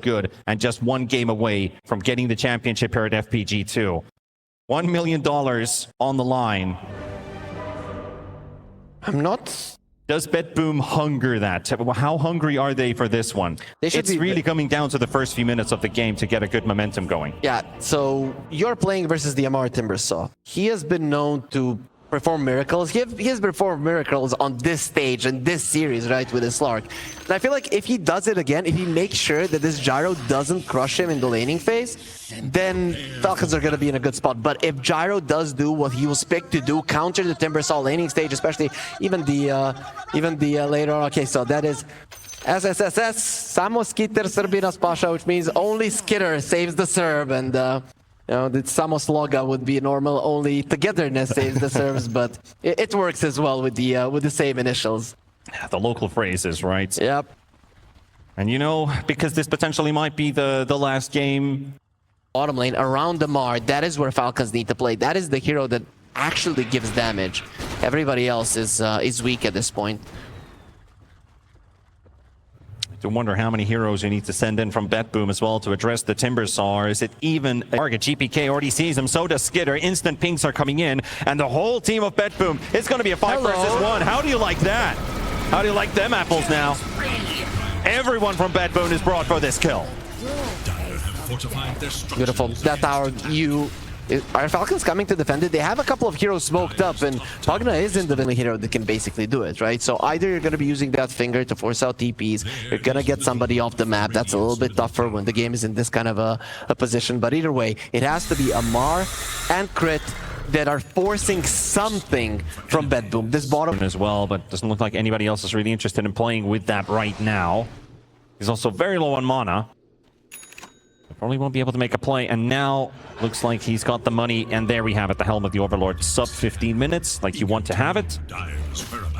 good and just one game away from getting the championship here at FPG 2. $1 million on the line. I'm not... Does BetBoom hunger that? How hungry are they for this one? It's really coming down to the first few minutes of the game to get a good momentum going. Yeah, so you're playing versus the Amar Timbersaw. He has been known to perform miracles. He has performed miracles on this stage and this series, right, with his Slark. And I feel like if he does it again, if he makes sure that this Gyro doesn't crush him in the laning phase, then Falcons are going to be in a good spot. But if Gyro does do what he was picked to do, counter the Timbersaw laning stage, especially even the later on. Okay, so that is SSSS, Samo Skitter Serbinas Pasha, which means only Skitter saves the Serb, and you know, the Samos Loga would be normal, only togetherness saves the serves, but it works as well with the same initials. The local phrases, right? Yep. And you know, because this potentially might be the last game. Bottom lane, around the Mar, that is where Falcons need to play. That is the hero that actually gives damage. Everybody else is weak at this point. To wonder how many heroes you need to send in from BetBoom as well to address the Timbersaw. Is it even a target? GPK already sees him, so does Skitter. Instant pings are coming in, and the whole team of BetBoom, it's going to be a 5 versus 1. How do you like that? How do you like them apples now? Everyone from BetBoom is brought for this kill. Beautiful. That tower, are Falcons coming to defend it? They have a couple of heroes smoked up, and Pugna isn't the only hero that can basically do it, right? So either you're going to be using that finger to force out TPs, you're going to get somebody off the map. That's a little bit tougher when the game is in this kind of a position. But either way, it has to be Amar and Crit that are forcing something from BetBoom. This bottom as well, but doesn't look like anybody else is really interested in playing with that right now. He's also very low on mana. Probably won't be able to make a play, and now looks like he's got the money, and there we have it, the Helm of the Overlord. Sub 15 minutes, like you want to have it.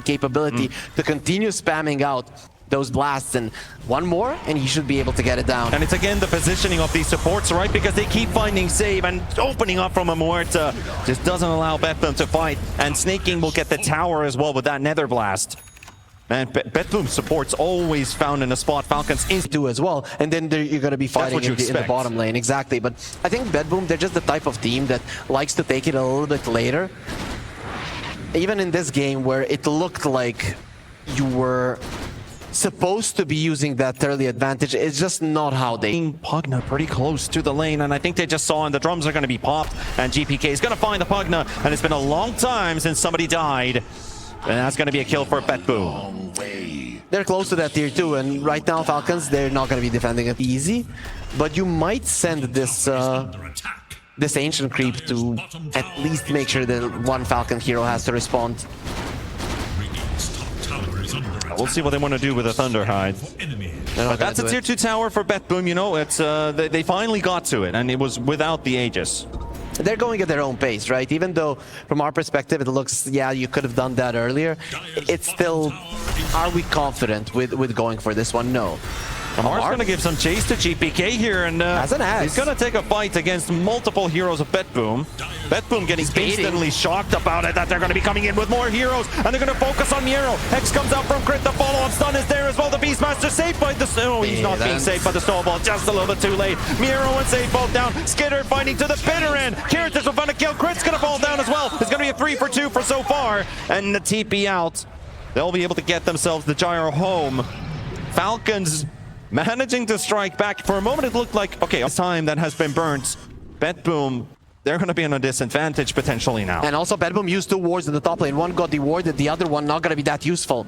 Capability to continue spamming out those blasts, and one more, and he should be able to get it down. And it's again the positioning of these supports, right? Because they keep finding save and opening up from a Muerta. Just doesn't allow BetBoom to fight, and Snaking will get the tower as well with that Nether Blast. Man, BetBoom support's always found in a spot Falcons do as well, and then you're going to be fighting in the bottom lane. Exactly, but I think BetBoom, they're just the type of team that likes to take it a little bit later. Even in this game where it looked like you were supposed to be using that early advantage, it's just not how they... Pugna pretty close to the lane, and I think they just saw, and the drums are going to be popped, and GPK is going to find the Pugna, and it's been a long time since somebody died. And that's going to be a kill for BetBoom. They're close to that tier 2, and right now Falcons, they're not going to be defending it easy. But you might send this this Ancient Creep to at least make sure that one Falcon hero has to respond. We'll see what they want to do with the Thunderhide. But that's a tier 2 tower for BetBoom, you know, it's they finally got to it, and it was without the Aegis. They're going at their own pace, right? Even though, from our perspective, it looks, yeah, you could have done that earlier. It's still, are we confident with going for this one? No. Amar's going to give some chase to GPK here, and he's going to take a fight against multiple heroes of BetBoom. BetBoom getting instantly shocked about it, that they're going to be coming in with more heroes, and they're going to focus on Miero. Hex comes out from Crit, the follow-up stun is there as well. The Beastmaster saved by the... Oh, he's not being saved by the snowball, just a little bit too late. Miero and Save both down. Skitter fighting to the bitter end. Kiritis will find a kill. Crit's going to fall down as well. It's going to be a 3 for 2 for so far, and the TP out. They'll be able to get themselves the Gyro home. Falcons managing to strike back. For a moment it looked like, okay, this time that has been burnt. BetBoom, they're going to be on a disadvantage potentially now. And also BetBoom used 2 wards in the top lane. One got dewarded, the other one not going to be that useful.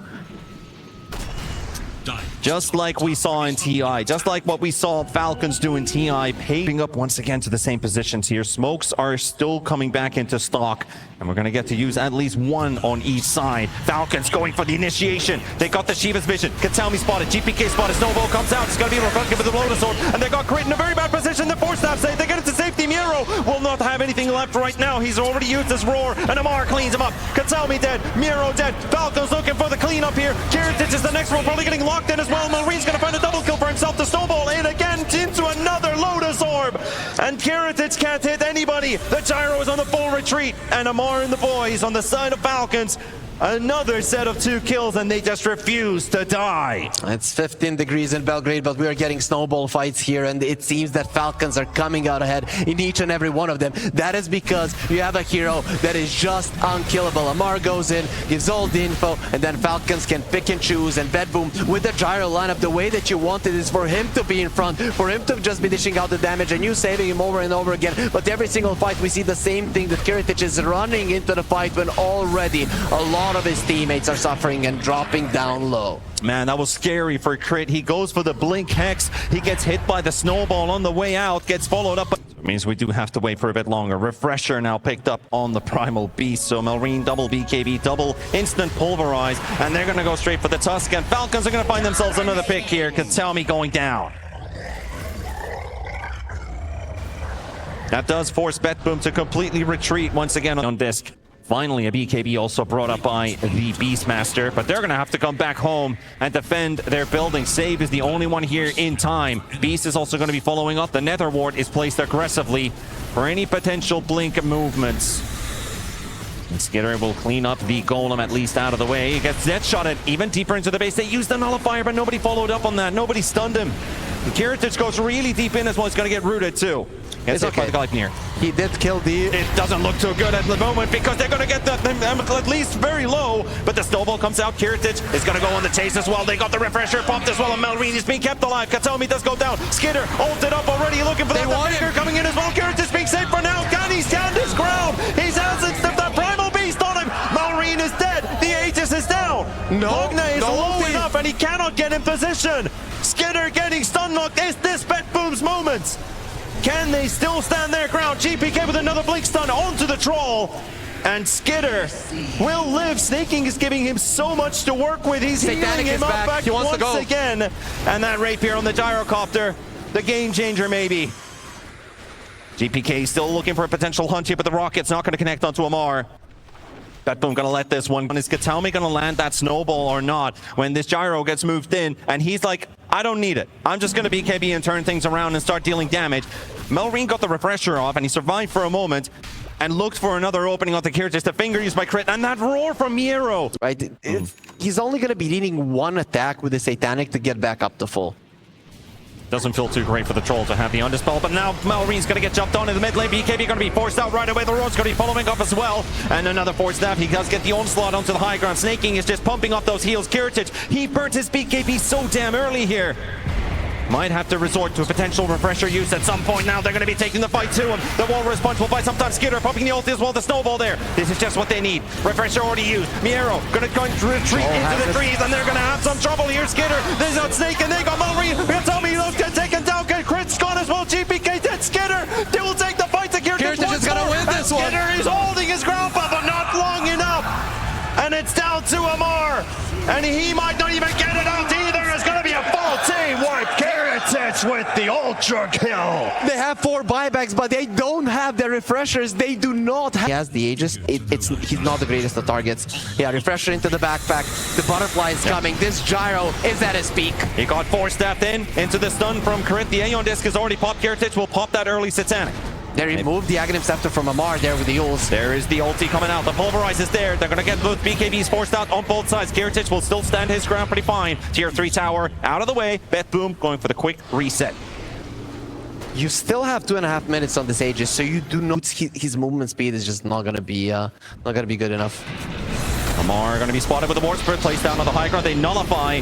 Just like we saw in TI, just like what we saw Falcons do in TI, paving up once again to the same positions here. Smokes are still coming back into stock, and we're going to get to use at least one on each side. Falcons going for the initiation. They got the Shiva's vision. Katami spotted, GPK spotted, Snowball comes out. It's going to be reflected with the Lotus Orb, and they got Crit in a very bad position. The Force Staff save, they get it to safety. Miero will not have anything left right now. He's already used his Roar, and Amar cleans him up. Katami dead, Miero dead. Falcons looking for the cleanup here. Kiritis is the next one, probably getting locked in as well. Marine's going to find a double kill for himself. The Snowball in again into another Lotus Orb. And Kiritis can't hit anybody. The Gyro is on the full retreat. And Amar and the boys on the side of Falcons Another set of 2 kills, and they just refuse to die. It's 15 degrees in Belgrade, but we are getting snowball fights here, and it seems that Falcons are coming out ahead in each and every one of them. That is because you have a hero that is just unkillable. Amar goes in, gives all the info, and then Falcons can pick and choose. And BetBoom, with the gyro lineup, the way that you want it is for him to be in front, for him to just be dishing out the damage, and you saving him over and over again. But every single fight, we see the same thing, that Kiritich is running into the fight when already a lot of his teammates are suffering and dropping down low. Man, that was scary for Crit. He goes for the Blink Hex. He gets hit by the snowball on the way out, gets followed up. It means we do have to wait for a bit longer. Refresher now picked up on the Primal Beast. So Melrine double BKB, double instant pulverize, and they're going to go straight for the Tusk. And Falcons are going to find themselves another pick here. Katami going down. That does force BetBoom to completely retreat once again on disc. Finally, a BKB also brought up by the Beastmaster, but they're going to have to come back home and defend their building. Save is the only one here in time. Beast is also going to be following up. The Nether Ward is placed aggressively for any potential blink movements. And Skitter will clean up the Golem at least out of the way. He gets Deathshotted even deeper into the base. They used the Nullifier, but nobody followed up on that. Nobody stunned him. Kiritich goes really deep in as well. He's going to get rooted too. It's okay. By the Gleipnir. He did kill the... It doesn't look too good at the moment because they're going to get them at least very low. But the snowball comes out. Kiritich is going to go on the chase as well. They got the refresher popped as well. And Melrine is being kept alive. Katami does go down. Skitter ulted up already, looking for that finger coming in as well. Kiritich being safe for now. Can he stand his ground? He's hasn't stepped that Primal Beast on him. Melrine is dead. The Aegis is down. Mogna is low enough and he cannot get in position. Skitter getting stun locked. Is this BetBoom's moment? Can they still stand their ground? GPK with another blink stun onto the troll. And Skitter will live. Snaking is giving him so much to work with. He's healing him up back once again. And that rapier on the gyrocopter, the game changer maybe. GPK still looking for a potential hunt here, but the rocket's not going to connect onto Amar. BetBoom gonna let this one. Is Katami gonna land that snowball or not when this gyro gets moved in? And he's like, I don't need it. I'm just gonna BKB and turn things around and start dealing damage. Melrine got the refresher off and he survived for a moment and looked for another opening on the Kiritich. The finger used by Crit and that roar from Miero. Right, he's only gonna be needing one attack with the Satanic to get back up to full. Doesn't feel too great for the troll to have the Undispel, but now Melrine's going to get jumped on in the mid lane. BKB going to be forced out right away. The Roar's going to be following up as well. And another force staff. He does get the onslaught onto the high ground. Snaking is just pumping up those heals. Kiritich, he burnt his BKB so damn early here. Might have to resort to a potential refresher use at some point now. They're going to be taking the fight to him. The Walrus punch will buy sometimes. Skitter pumping the ulti as well. The snowball there. This is just what they need. Refresher already used. Miero going to retreat into the trees and they're going to have some trouble here. Skitter, there's out Snake and they got Melrine. You'll tell me those get taken down. Crit's gone as well. GPK dead. Skitter, they will take the fight to Kiritich. Kiritich is going to win this one. Skitter is holding his ground, but not long enough. And it's down to Amar. And he might not even get it out either. It's going to be a full team wipe. Kiritich with the ultra kill. They have 4 buybacks, but they don't have the refreshers. They do not have... He has the Aegis. He's not the greatest of targets. Yeah, refresher into the backpack. The butterfly is coming. This gyro is at his peak. He got 4-staffed into the stun from Crit. The Aeon Disc is already popped. Kiritich will pop that early Satanic. They removed the Aghanim Scepter from Amar there with the Yules. There is the ulti coming out. The Pulverize is there. They're going to get both BKBs forced out on both sides. Kiritich will still stand his ground pretty fine. Tier 3 tower out of the way. BetBoom going for the quick reset. You still have 2.5 minutes on this Aegis, so you do know his movement speed is just not going to be good enough. Amar going to be spotted with the War Spirit placed down on the high ground. They nullify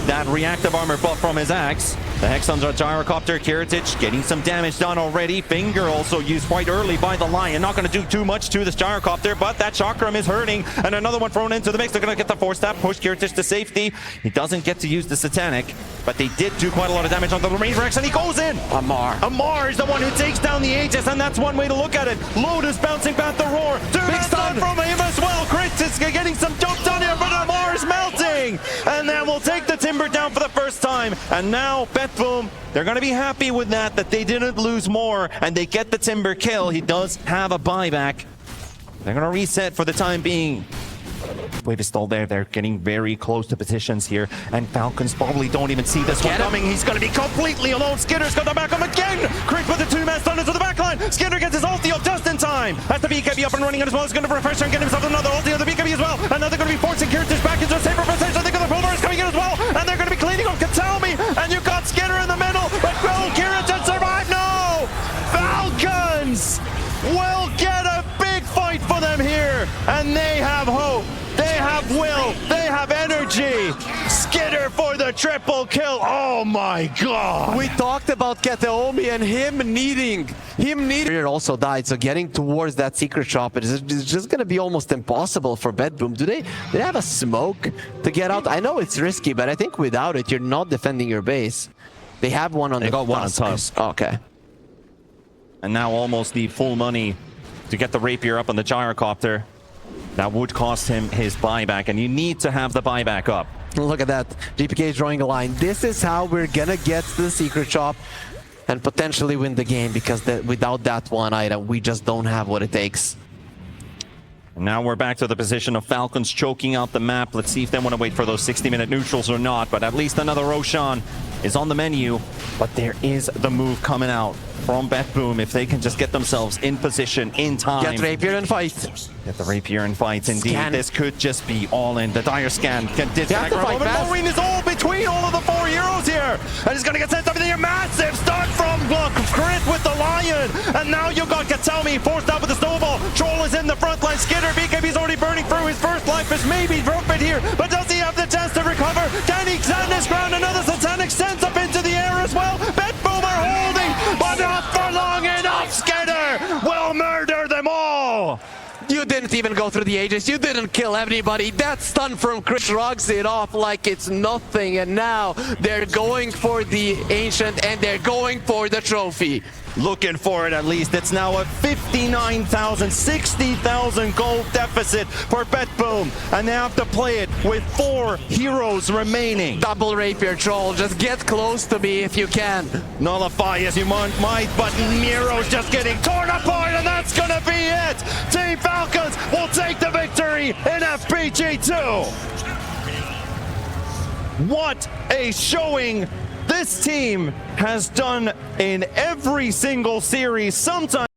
that reactive armor buff from his axe. The Hexons are gyrocopter. Kiritich getting some damage done already. Finger also used quite early by the Lion. Not going to do too much to this gyrocopter, but that chakram is hurting. And another one thrown into the mix. They're going to get the 4-staff, push Kiritich to safety. He doesn't get to use the Satanic, but they did do quite a lot of damage on the Marine Rex, and he goes in. Amar is the one who takes down the Aegis, and that's one way to look at it. Lotus bouncing back the Roar. Big stun from him as well. Crit is getting some jump done here, but Amar is melting. And then we'll take the Timber down for the first time. And now BetBoom, they're going to be happy with that they didn't lose more, and they get the Timber kill. He does have a buyback. They're going to reset for the time being. Wave is still there. They're getting very close to positions here, and Falcons probably don't even see this one coming. He's going to be completely alone. Skitter's got the back him again. Crit with the 2-man stun into the backline. Skitter gets his ulti up just in time. That's the BKB up and running as well. He's going to refresh and get himself another ulti on the BKB as well. And now they're going to be forced getting Kirtish back into a safer position. I think the Pulver is coming in as well, and they're going to be cleaning up Katami, and you got Skinner in the middle, but will Kirtish survive? No! Falcons will get a big fight for them here, and they have hope, they have will, they have energy. Skinner for the triple kill. Oh my god. We talked about Kataomi and him needing. Also died, so getting towards that secret shop is just gonna be almost impossible for BetBoom. Do they have a smoke to get out? I know it's risky, but I think without it, you're not defending your base. They have one on They got one on top. Okay. And now almost the full money to get the rapier up on the gyrocopter. That would cost him his buyback, and you need to have the buyback up. Look at that. GPK is drawing a line. This is how we're gonna get to the secret shop and potentially win the game, because without that one item, we just don't have what it takes. And now we're back to the position of Falcons choking out the map. Let's see if they want to wait for those 60-minute neutrals or not, but at least another Roshan is on the menu. But there is the move coming out from BetBoom if they can just get themselves in position in time. Get rapier and fight. Get the rapier and fight, indeed. Scan. This could just be all in. The dire scan can have to fight fast. Maureen is all between all of the 4 heroes here. And he's going to get sent up in the air. Massive start from Crit with the Lion. And now you've got Katami forced out with the snowball. Troll is in the front line. Skinner, BKB's already burning through. His first life is maybe broken here. But does he have the chance to recover? Can he stand his ground? Another Satanic sends up into the air as well. BetBoom are holding, but not for long enough. Skinner will murder them all. You didn't even go through the Aegis. You didn't kill anybody. That stun from Chris shrugs it off like it's nothing. And now they're going for the Ancient and they're going for the trophy. Looking for it at least. It's now a 59,000, 60,000 gold deficit for BetBoom. And they have to play it with 4 heroes remaining. Double rapier troll. Just get close to me if you can. Nullify as you might, but Miro's just getting torn apart, and that's gonna be it. Team Falcons will take the victory in FPG 2. What a showing this team has done in every single series. Sometimes